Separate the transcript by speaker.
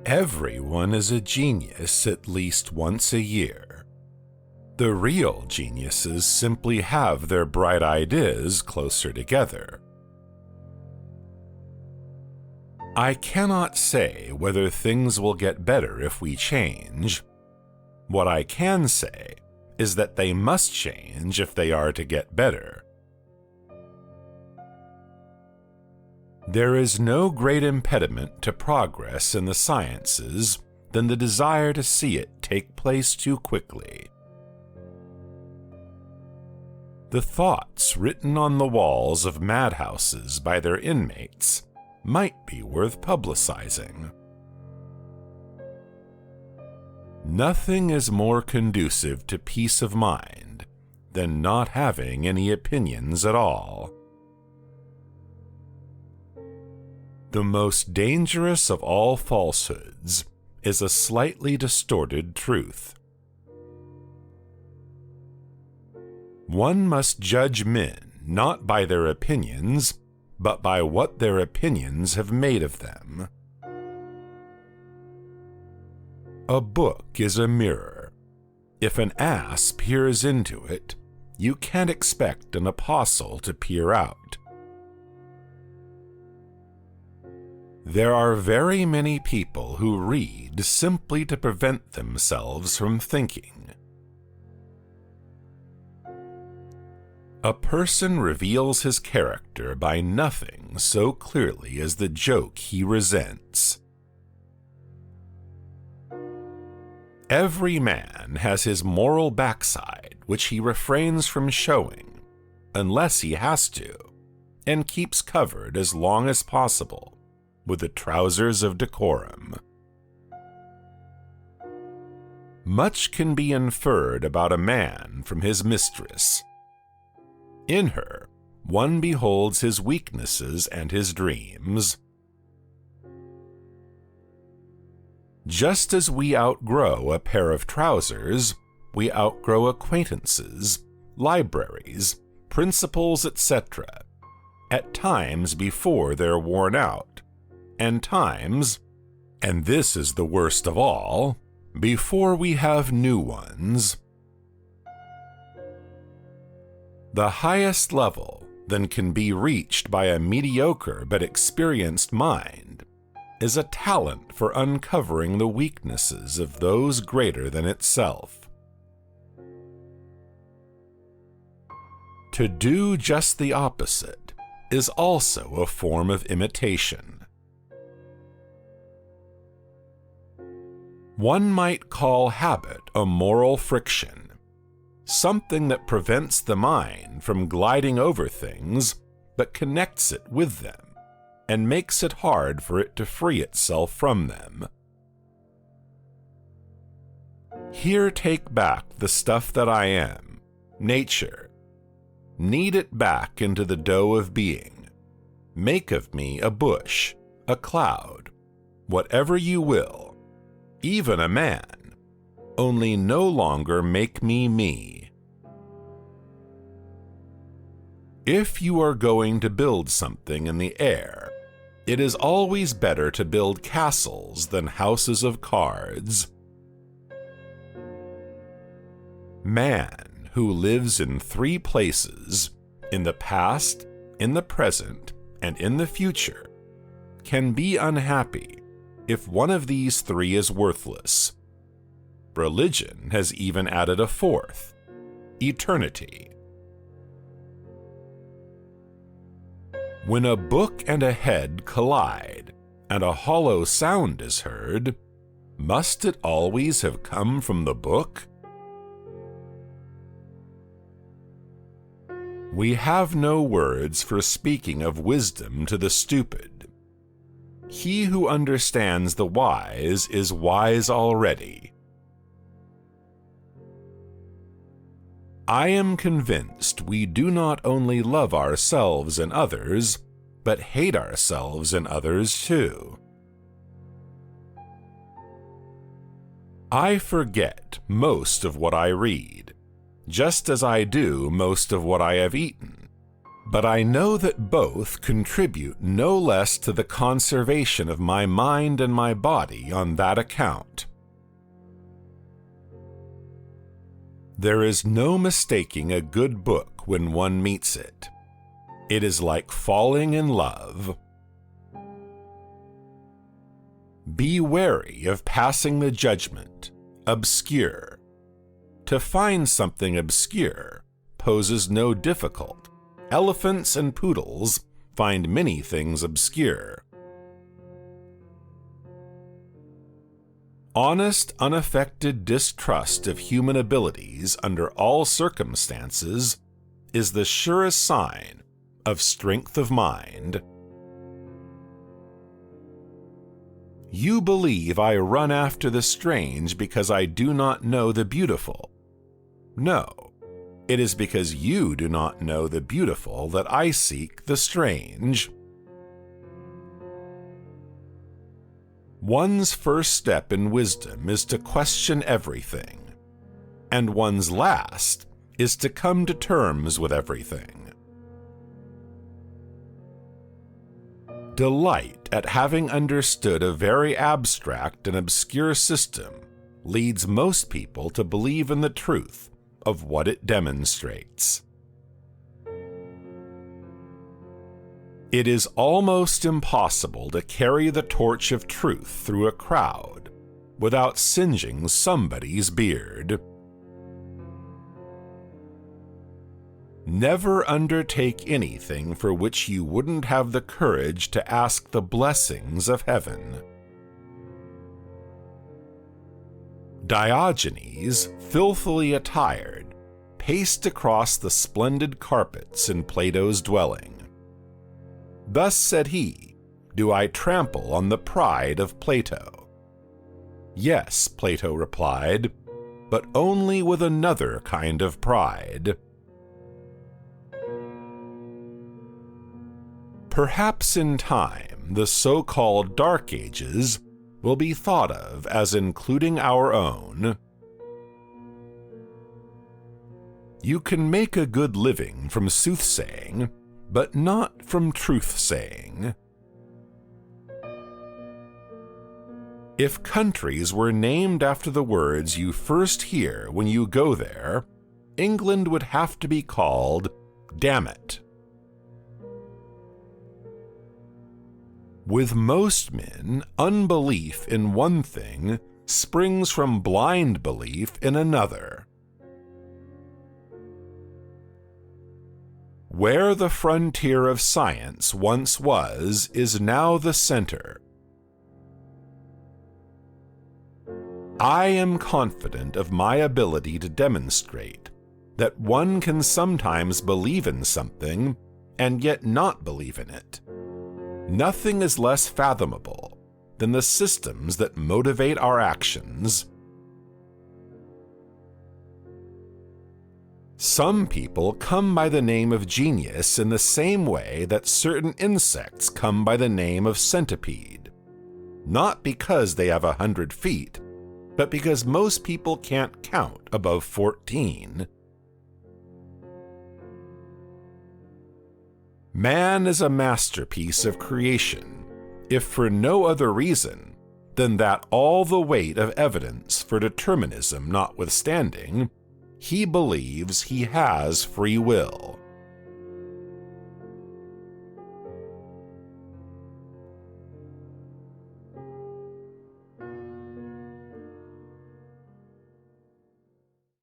Speaker 1: Everyone is a genius at least once a year. The real geniuses simply have their bright ideas closer together. I cannot say whether things will get better if we change. What I can say is that they must change if they are to get better. There is no great impediment to progress in the sciences than the desire to see it take place too quickly. The thoughts written on the walls of madhouses by their inmates might be worth publicizing. Nothing is more conducive to peace of mind than not having any opinions at all. The most dangerous of all falsehoods is a slightly distorted truth. One must judge men not by their opinions, but by what their opinions have made of them. A book is a mirror. If an ass peers into it, you can't expect an apostle to peer out. There are very many people who read simply to prevent themselves from thinking. A person reveals his character by nothing so clearly as the joke he resents. Every man has his moral backside which he refrains from showing, unless he has to, and keeps covered as long as possible with the trousers of decorum. Much can be inferred about a man from his mistress. In her, one beholds his weaknesses and his dreams. Just as we outgrow a pair of trousers, we outgrow acquaintances, libraries, principles, etc., at times before they're worn out, and times, and this is the worst of all, before we have new ones. The highest level that can be reached by a mediocre but experienced mind is a talent for uncovering the weaknesses of those greater than itself. To do just the opposite is also a form of imitation. One might call habit a moral friction, something that prevents the mind from gliding over things but connects it with them and makes it hard for it to free itself from them. Here take back the stuff that I am, nature. Knead it back into the dough of being. Make of me a bush, a cloud, whatever you will, even a man, only no longer make me me. If you are going to build something in the air, it is always better to build castles than houses of cards. Man who lives in three places, in the past, in the present, and in the future, can be unhappy if one of these three is worthless. Religion has even added a fourth: eternity. When a book and a head collide, and a hollow sound is heard, must it always have come from the book? We have no words for speaking of wisdom to the stupid. He who understands the wise is wise already. I am convinced we do not only love ourselves and others, but hate ourselves and others too. I forget most of what I read, just as I do most of what I have eaten, but I know that both contribute no less to the conservation of my mind and my body on that account. There is no mistaking a good book when one meets it. It is like falling in love. Be wary of passing the judgment, obscure. To find something obscure poses no difficult. Elephants and poodles find many things obscure. Honest, unaffected distrust of human abilities under all circumstances is the surest sign of strength of mind. You believe I run after the strange because I do not know the beautiful. No, it is because you do not know the beautiful that I seek the strange. One's first step in wisdom is to question everything, and one's last is to come to terms with everything. Delight at having understood a very abstract and obscure system leads most people to believe in the truth of what it demonstrates. It is almost impossible to carry the torch of truth through a crowd without singeing somebody's beard. Never undertake anything for which you wouldn't have the courage to ask the blessings of heaven. Diogenes, filthily attired, paced across the splendid carpets in Plato's dwelling. Thus said he, "Do I trample on the pride of Plato?" "Yes," Plato replied, "but only with another kind of pride." Perhaps in time, the so-called Dark Ages will be thought of as including our own. You can make a good living from soothsaying, but not from truth-saying. If countries were named after the words you first hear when you go there, England would have to be called "Damn it." With most men, unbelief in one thing springs from blind belief in another. Where the frontier of science once was is now the center. I am confident of my ability to demonstrate that one can sometimes believe in something and yet not believe in it. Nothing is less fathomable than the systems that motivate our actions. Some people come by the name of genius in the same way that certain insects come by the name of centipede. Not because they have 100 feet, but because most people can't count above 14. Man is a masterpiece of creation, if for no other reason than that all the weight of evidence for determinism notwithstanding, he believes he has free will.